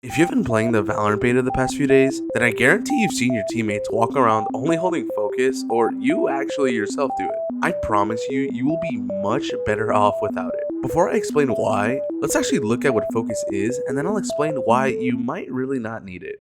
If you've been playing the Valorant beta the past few days, then I guarantee you've seen your teammates walk around only holding focus, or you actually yourself do it. I promise you, you will be much better off without it. Before I explain why, let's actually look at what focus is, and then I'll explain why you might really not need it.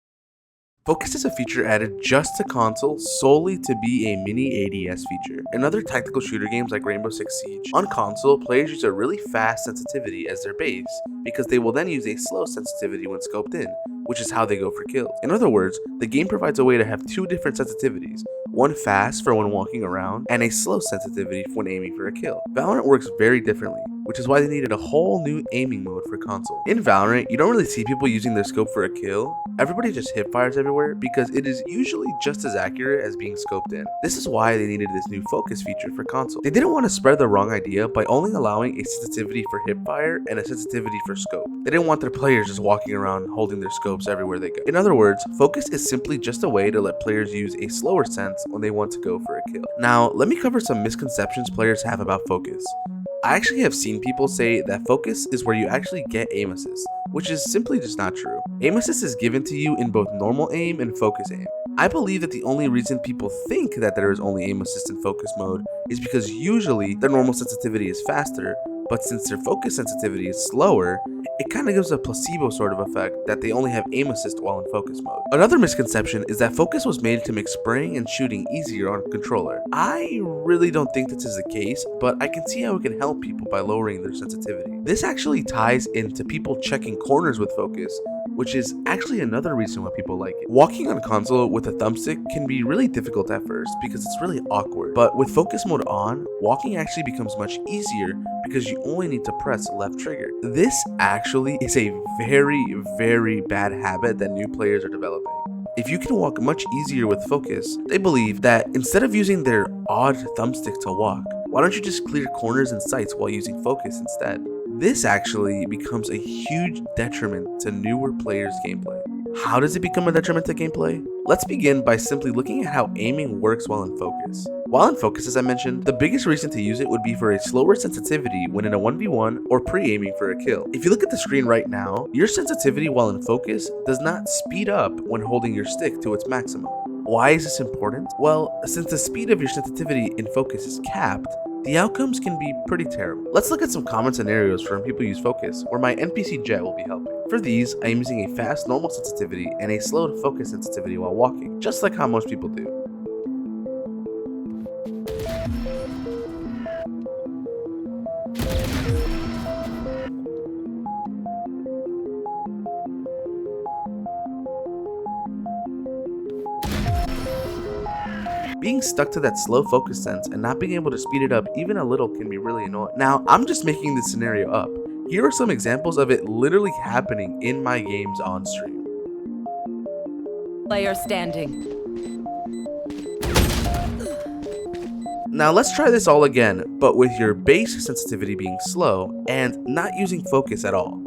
Focus is a feature added just to console solely to be a mini ADS feature. In other tactical shooter games like Rainbow Six Siege, on console, players use a really fast sensitivity as their base, because they will then use a slow sensitivity when scoped in, which is how they go for kills. In other words, the game provides a way to have two different sensitivities, one fast for when walking around, and a slow sensitivity for when aiming for a kill. Valorant works very differently, which is why they needed a whole new aiming mode for console. In Valorant, you don't really see people using their scope for a kill. Everybody just hip fires everywhere because it is usually just as accurate as being scoped in. This is why they needed this new focus feature for console. They didn't want to spread the wrong idea by only allowing a sensitivity for hip fire and a sensitivity for scope. They didn't want their players just walking around holding their scopes everywhere they go. In other words, focus is simply just a way to let players use a slower sense when they want to go for a kill. Now, let me cover some misconceptions players have about focus. I actually have seen people say that focus is where you actually get aim assist, which is simply just not true. Aim assist is given to you in both normal aim and focus aim. I believe that the only reason people think that there is only aim assist in focus mode is because usually their normal sensitivity is faster, but since their focus sensitivity is slower, it kind of gives a placebo sort of effect that they only have aim assist while in focus mode. Another misconception is that focus was made to make spraying and shooting easier on a controller. I really don't think this is the case, but I can see how it can help people by lowering their sensitivity. This actually ties into people checking corners with focus, which is actually another reason why people like it. Walking on console with a thumbstick can be really difficult at first because it's really awkward, but with focus mode on, walking actually becomes much easier because you only need to press left trigger. This actually is a very bad habit that new players are developing. If you can walk much easier with focus, they believe that instead of using their odd thumbstick to walk, why don't you just clear corners and sights while using focus instead? This actually becomes a huge detriment to newer players' gameplay. How does it become a detriment to gameplay? Let's begin by simply looking at how aiming works while in focus. While in focus, as I mentioned, the biggest reason to use it would be for a slower sensitivity when in a 1v1 or pre-aiming for a kill. If you look at the screen right now, your sensitivity while in focus does not speed up when holding your stick to its maximum. Why is this important? Well, since the speed of your sensitivity in focus is capped, the outcomes can be pretty terrible. Let's look at some common scenarios for when people use focus, where my NPC Jet will be helping. For these, I am using a fast normal sensitivity and a slow to focus sensitivity while walking, just like how most people do. Being stuck to that slow focus sense and not being able to speed it up even a little can be really annoying. Now, I'm just making this scenario up. Here are some examples of it literally happening in my games on stream. Player standing. Now let's try this all again, but with your base sensitivity being slow and not using focus at all.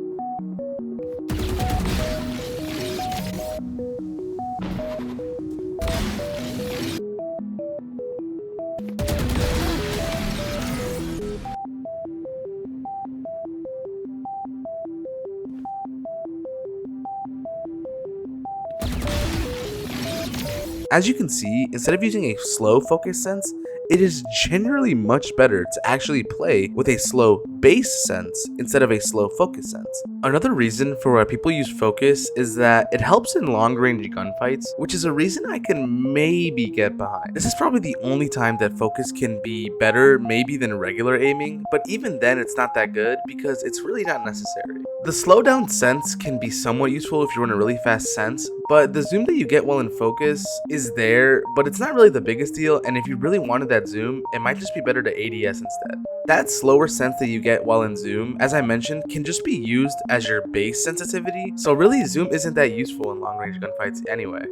As you can see, instead of using a slow focus sense, it is generally much better to actually play with a slow base sense instead of a slow focus sense. Another reason for why people use focus is that it helps in long range gunfights, which is a reason I can maybe get behind. This is probably the only time that focus can be better maybe than regular aiming, but even then it's not that good because it's really not necessary. The slowdown sense can be somewhat useful if you run a really fast sense, but the zoom that you get while in focus is there, but it's not really the biggest deal, and if you really wanted that zoom, it might just be better to ADS instead. That slower sense that you get while in zoom, as I mentioned, can just be used as your base sensitivity, so really zoom isn't that useful in long range gunfights anyway.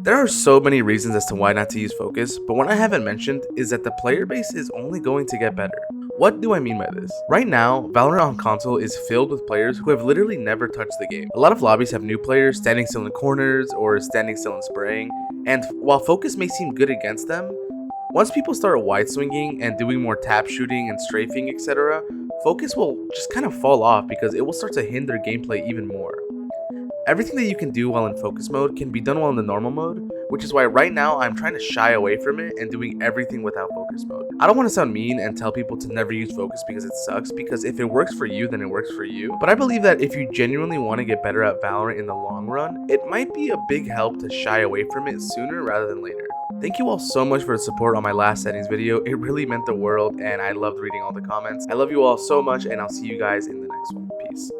There are so many reasons as to why not to use focus, but one I haven't mentioned is that the player base is only going to get better. What do I mean by this? Right now, Valorant on console is filled with players who have literally never touched the game. A lot of lobbies have new players standing still in corners or standing still and spraying, and while focus may seem good against them, once people start wide swinging and doing more tap shooting and strafing, etc., focus will just kind of fall off because it will start to hinder gameplay even more. Everything that you can do while in focus mode can be done while in the normal mode, which is why right now I'm trying to shy away from it and doing everything without focus mode. I don't want to sound mean and tell people to never use focus because it sucks, because if it works for you, then it works for you. But I believe that if you genuinely want to get better at Valorant in the long run, it might be a big help to shy away from it sooner rather than later. Thank you all so much for the support on my last settings video. It really meant the world and I loved reading all the comments. I love you all so much and I'll see you guys in the next one. Peace.